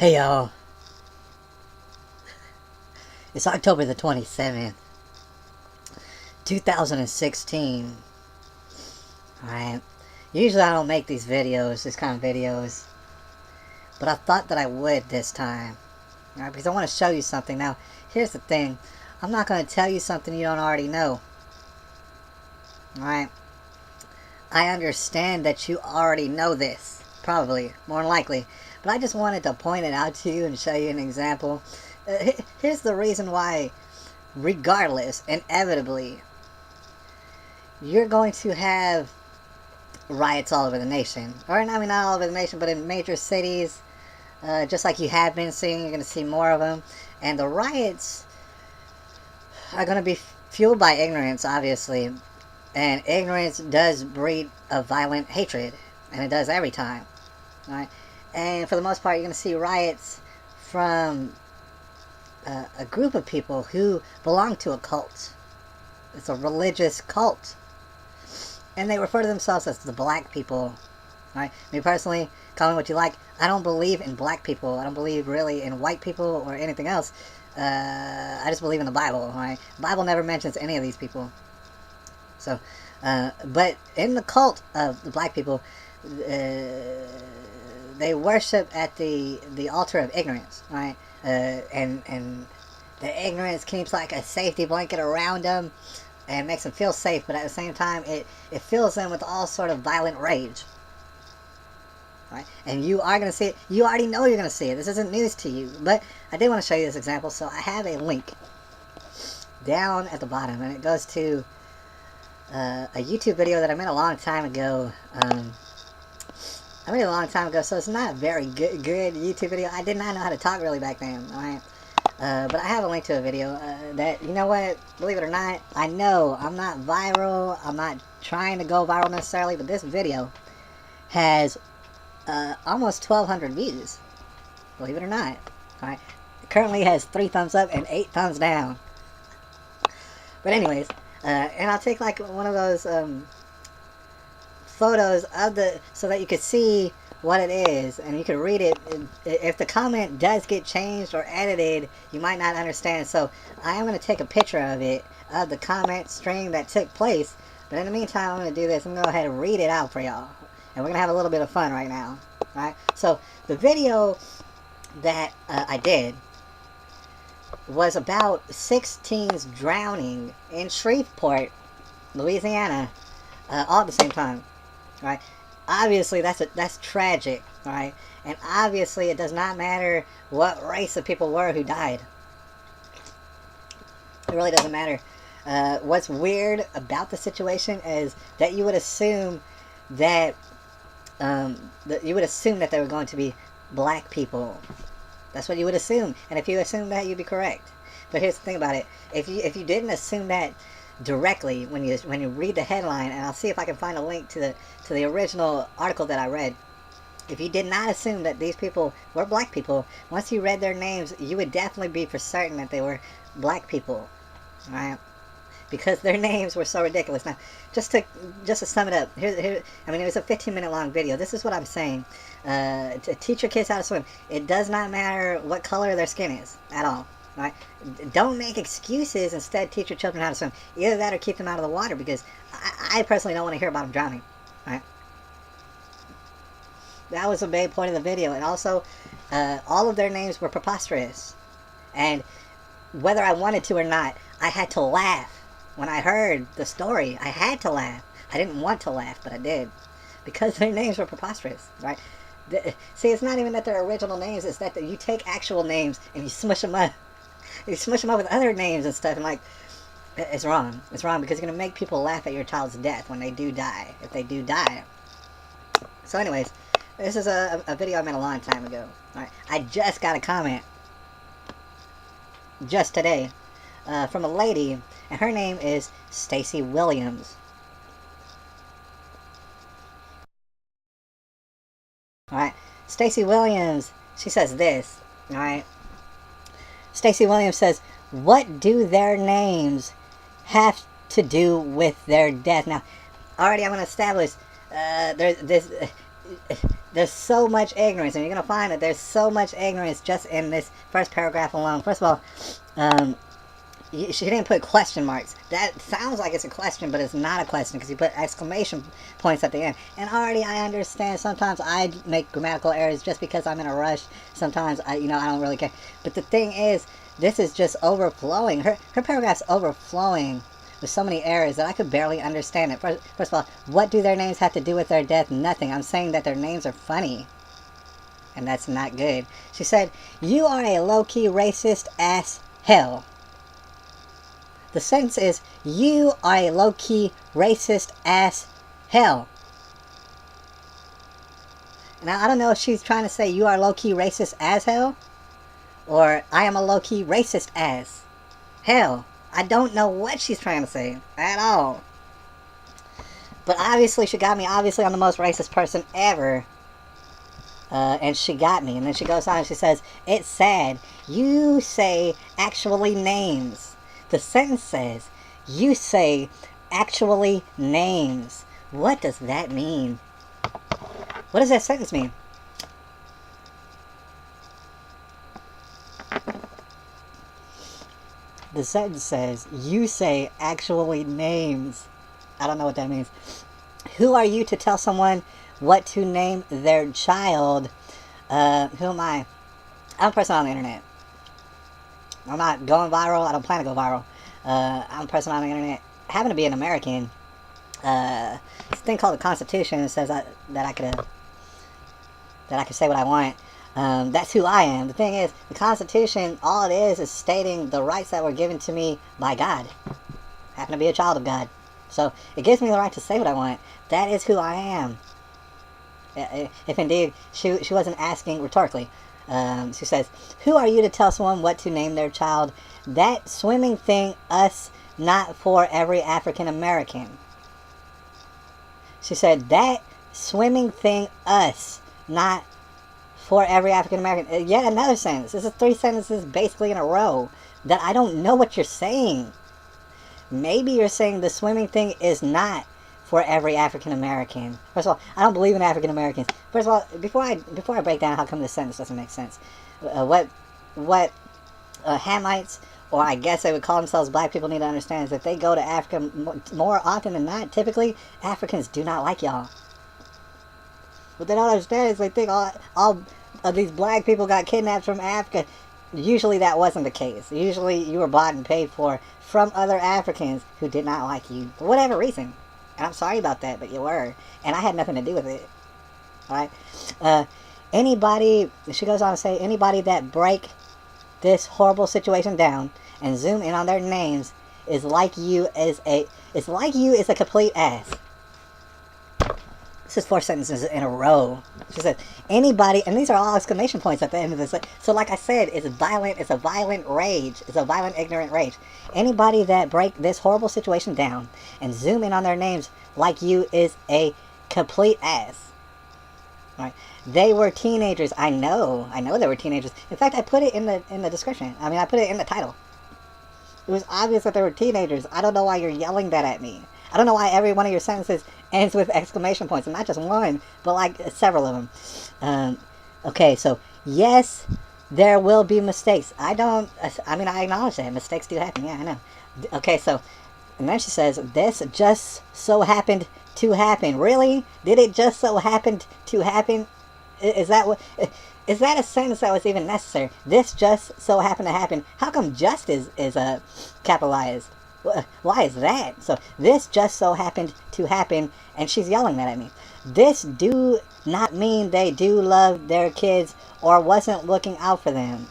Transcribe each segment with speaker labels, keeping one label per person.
Speaker 1: Hey y'all, it's October the 27th, 2016. Alright, usually I don't make these videos, this kind of videos, but I thought that I would this time. Alright, because I want to show you something. Now, here's the thing, I'm not going to tell you something you don't already know. Alright, I understand that you already know this, probably, more than likely. But I just wanted to point it out to you and show you an example. Here's the reason why, regardless, inevitably, you're going to have riots all over the nation. Or, I mean, not all over the nation, but in major cities, just like you have been seeing, you're going to see more of them. And the riots are going to be fueled by ignorance, obviously. And ignorance does breed a violent hatred. And it does every time. Right? And for the most part, you're going to see riots from a group of people who belong to a cult. It's a religious cult. And they refer to themselves as the black people. Right? Me personally, call me what you like. I don't believe in black people. I don't believe really in white people or anything else. I just believe in the Bible. Right? The Bible never mentions any of these people. So, but in the cult of the black people, they worship at the altar of ignorance, right? And the ignorance keeps like a safety blanket around them and makes them feel safe, but at the same time, it fills them with all sort of violent rage, right? And you are going to see it. You already know you're going to see it. This isn't news to you, but I did want to show you this example, so I have a link down at the bottom, and it goes to a YouTube video that I made a long time ago. So it's not a very good YouTube video. I did not know how to talk really back then, alright? But I have a link to a video that, you know what, believe it or not, I know I'm not viral, I'm not trying to go viral necessarily, but this video has almost 1,200 views, believe it or not, alright? It currently has 3 thumbs up and 8 thumbs down. But anyways, and I'll take like one of those photos of so that you could see what it is and you could read it. If the comment does get changed or edited, you might not understand, so I am going to take a picture of it, of the comment string that took place. But in the meantime, I'm going to do this. I'm going to go ahead and read it out for y'all, and we're going to have a little bit of fun right now. Alright, so the video that I did was about 6 teens drowning in Shreveport, Louisiana, all at the same time. Right? Obviously, that's tragic, right? And obviously, it does not matter what race of people were who died. It really doesn't matter. What's weird about the situation is that you would assume that they were going to be black people. That's what you would assume, and if you assume that, you'd be correct. But here's the thing about it: if you didn't assume that directly when you read the headline, and I'll see if I can find a link to the original article that I read. If you did not assume that these people were black people, once you read their names, you would definitely be for certain that they were black people, right? Because their names were so ridiculous. Now, just to sum it up, here, I mean, it was a 15-minute long video. This is what I'm saying. To teach your kids how to swim, it does not matter what color their skin is at all. Right? Don't make excuses. Instead, teach your children how to swim. Either that or keep them out of the water, because I personally don't want to hear about them drowning. Right? That was the main point of the video. And also, all of their names were preposterous. And whether I wanted to or not, I had to laugh. When I heard the story, I had to laugh. I didn't want to laugh, but I did. Because their names were preposterous. Right? See, it's not even that they're original names. It's that you take actual names and you smush them up. You smush them up with other names and stuff, and like, it's wrong. It's wrong because you're going to make people laugh at your child's death when they do die, if they do die. So anyways, this is a video I made a long time ago. Alright, I just got a comment, just today, from a lady, and her name is Stacy Williams. Alright, Stacy Williams, she says this, alright? Stacy Williams says, "What do their names have to do with their death?" Now, already I'm going to establish There's so much ignorance, and you're gonna find that there's so much ignorance just in this first paragraph alone. First of all, she didn't put question marks. That sounds like it's a question, but it's not a question because you put exclamation points at the end. And already I understand sometimes I make grammatical errors just because I'm in a rush. Sometimes I don't really care. But the thing is, this is just overflowing. Her paragraph's overflowing with so many errors that I could barely understand it. First of all, what do their names have to do with their death? Nothing. I'm saying that their names are funny. And that's not good. She said, "You are a low-key racist ass hell." The sentence is, "You are a low-key racist ass hell." Now, I don't know if she's trying to say you are low-key racist as hell, or I am a low-key racist as hell. I don't know what she's trying to say at all. But obviously, she got me. Obviously, I'm the most racist person ever. And she got me. And then she goes on and she says, "It's sad. You say actually names." The sentence says, "You say actually names." What does that mean? What does that sentence mean? The sentence says, "You say actually names." I don't know what that means. Who are you to tell someone what to name their child? Who am I? I'm a person on the internet. I'm not going viral. I don't plan to go viral. I'm a person on the internet. I happen to be an American. This thing called the Constitution says that I could say what I want. That's who I am. The thing is, the Constitution, all it is stating the rights that were given to me by God. I happen to be a child of God. So, it gives me the right to say what I want. That is who I am. If indeed, she wasn't asking rhetorically. She says, "Who are you to tell someone what to name their child? That swimming thing, us, not for every African American." She said, "That swimming thing, us, not for every African American." Yet another sentence. This is 3 sentences basically in a row that I don't know what you're saying. Maybe you're saying the swimming thing is not for every African American. First of all, I don't believe in African Americans. First of all, before I break down how come this sentence doesn't make sense, what Hamites, or I guess they would call themselves black people, need to understand is that they go to Africa more often than not. Typically, Africans do not like y'all. What they don't understand is they think all of these black people got kidnapped from Africa. Usually that wasn't the case. Usually you were bought and paid for from other Africans who did not like you for whatever reason. And I'm sorry about that, but you were. And I had nothing to do with it. Alright? Anybody, she goes on to say, anybody that break this horrible situation down and zoom in on their names is like you is a complete ass. This is 4 sentences in a row. She said, anybody, and these are all exclamation points at the end of this. So like I said, it's a violent rage. It's a violent, ignorant rage. Anybody that break this horrible situation down and zoom in on their names like you is a complete ass. Right? They were teenagers. I know they were teenagers. In fact, I put it in the description. I mean, I put it in the title. It was obvious that they were teenagers. I don't know why you're yelling that at me. I don't know why every one of your sentences ends with exclamation points. And not just one, but like several of them. Okay, so, yes, there will be mistakes. I acknowledge that. Mistakes do happen. Yeah, I know. Okay, so, and then she says, this just so happened to happen. Really? Did it just so happen to happen? Is that a sentence that was even necessary? This just so happened to happen. How come just is capitalized? Why is that? So, this just so happened to happen, and she's yelling that at me. This do not mean they do love their kids or wasn't looking out for them.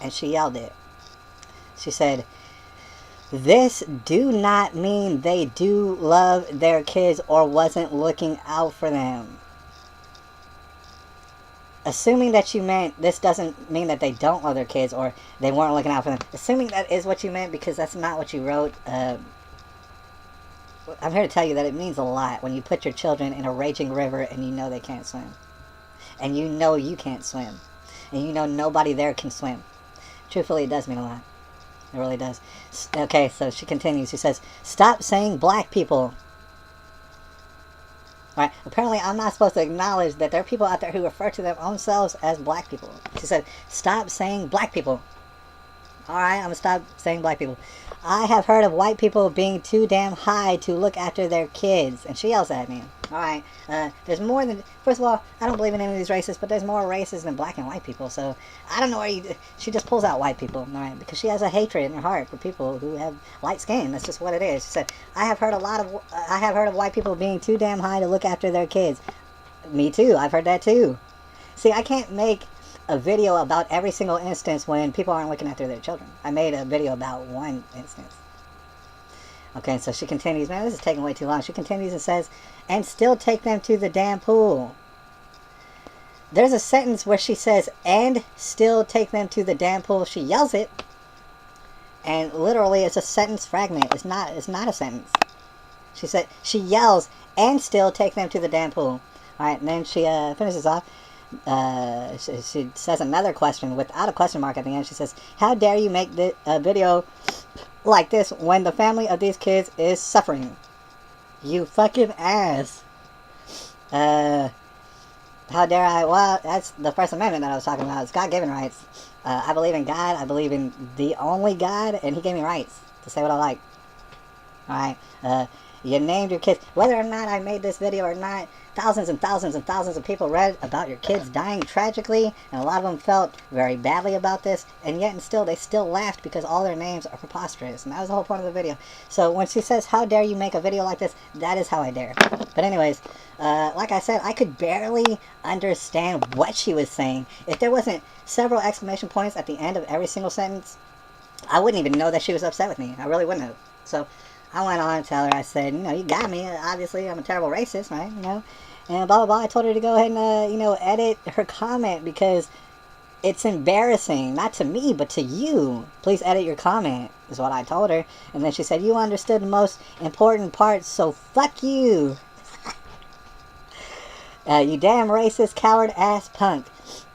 Speaker 1: And she yelled it. She said, this do not mean they do love their kids or wasn't looking out for them. Assuming that you meant this doesn't mean that they don't love their kids or they weren't looking out for them. Assuming that is what you meant, because that's not what you wrote. I'm here to tell you that it means a lot when you put your children in a raging river and you know they can't swim. And you know you can't swim. And you know nobody there can swim. Truthfully, it does mean a lot. It really does. Okay, so she continues. She says, stop saying black people. Right? Apparently, I'm not supposed to acknowledge that there are people out there who refer to their own selves as black people. She said, stop saying black people. Alright, I'm gonna stop saying black people. I have heard of white people being too damn high to look after their kids. And she yells at me. Alright, there's more than... First of all, I don't believe in any of these races, but there's more races than black and white people. So, I don't know where you... She just pulls out white people, alright? Because she has a hatred in her heart for people who have light skin. That's just what it is. She said, I have heard of white people being too damn high to look after their kids. Me too, I've heard that too. See, I can't make a video about every single instance when people aren't looking after their children. I made a video about one instance. Okay, so she continues. Man, this is taking way too long. She continues and says, and still take them to the damn pool. There's a sentence where she says, and still take them to the damn pool. She yells it, and literally it's a sentence fragment. It's not a sentence. She said, she yells, and still take them to the damn pool. Alright, and then she finishes off. She says another question without a question mark at the end. She says, how dare you make a video like this when the family of these kids is suffering? You fucking ass. How dare I? Well, that's the First Amendment that I was talking about. It's God-given rights. I believe in God. I believe in the only God, and He gave me rights to say what I like. Alright, you named your kids. Whether or not I made this video or not, thousands and thousands and thousands of people read about your kids dying tragically, and a lot of them felt very badly about this, and yet and still, they still laughed because all their names are preposterous, and that was the whole point of the video. So when she says, how dare you make a video like this, that is how I dare. But anyways, like I said, I could barely understand what she was saying. If there wasn't several exclamation points at the end of every single sentence, I wouldn't even know that she was upset with me. I really wouldn't have. So I went on to tell her, I said, you got me. Obviously, I'm a terrible racist, right? And blah, blah, blah. I told her to go ahead and, edit her comment because it's embarrassing. Not to me, but to you. Please edit your comment, is what I told her. And then she said, you understood the most important part, so fuck you. You damn racist, coward-ass punk.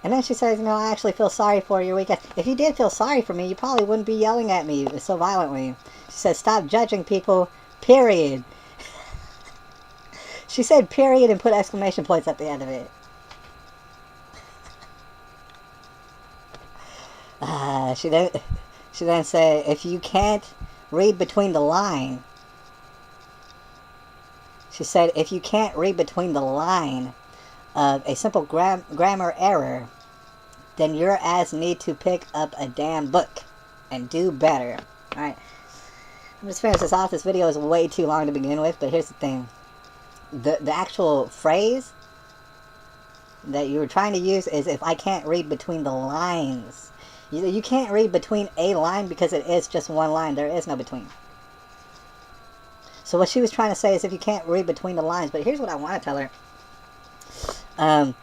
Speaker 1: And then she says, I actually feel sorry for your weak ass. If you did feel sorry for me, you probably wouldn't be yelling at me so violently. She says, stop judging people, period. She said period and put exclamation points at the end of it. She then said, if you can't read between the line. She said, if you can't read between the line of a simple grammar error, then your ass need to pick up a damn book and do better. Alright. I'm just finishing this off. This video is way too long to begin with, but here's the thing. The actual phrase that you were trying to use is if I can't read between the lines. You can't read between a line because it is just one line. There is no between. So what she was trying to say is if you can't read between the lines. But here's what I want to tell her.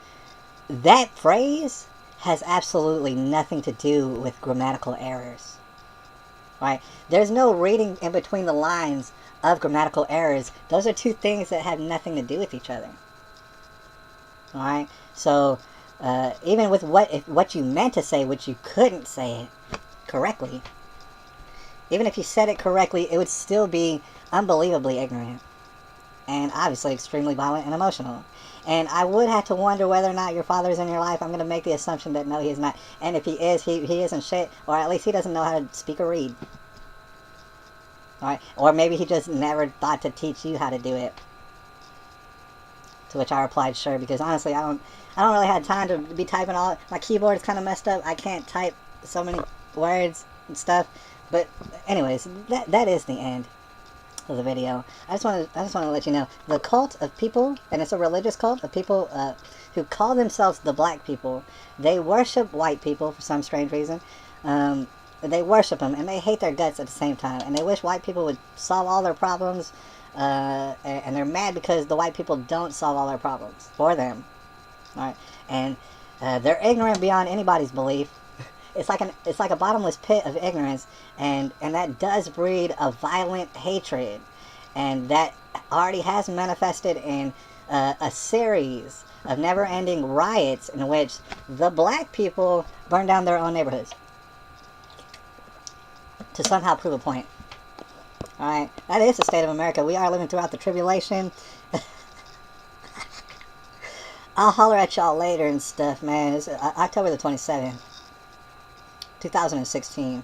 Speaker 1: That phrase has absolutely nothing to do with grammatical errors. Right? There's no reading in between the lines of grammatical errors. Those are two things that have nothing to do with each other. Alright? So, even with what you meant to say, which you couldn't say it correctly, even if you said it correctly, it would still be unbelievably ignorant. And obviously extremely violent and emotional. And I would have to wonder whether or not your father is in your life. I'm going to make the assumption that no, he is not. And if he is, he isn't shit. Or at least he doesn't know how to speak or read. Alright? Or maybe he just never thought to teach you how to do it. To which I replied, sure. Because honestly, I don't really have time to be typing all... My keyboard is kind of messed up. I can't type so many words and stuff. But anyways, that is the end of the video. I just want to let you know, the cult of people, and it's a religious cult of people who call themselves the black people. They worship white people for some strange reason. They worship them, and they hate their guts at the same time. And they wish white people would solve all their problems, and they're mad because the white people don't solve all their problems for them. All right, and they're ignorant beyond anybody's belief. It's like a bottomless pit of ignorance, and that does breed a violent hatred, and that already has manifested in a series of never-ending riots in which the black people burn down their own neighborhoods to somehow prove a point. Alright, that is the state of America. We are living throughout the tribulation. I'll holler at y'all later and stuff, man. It's October the 27th, 2016.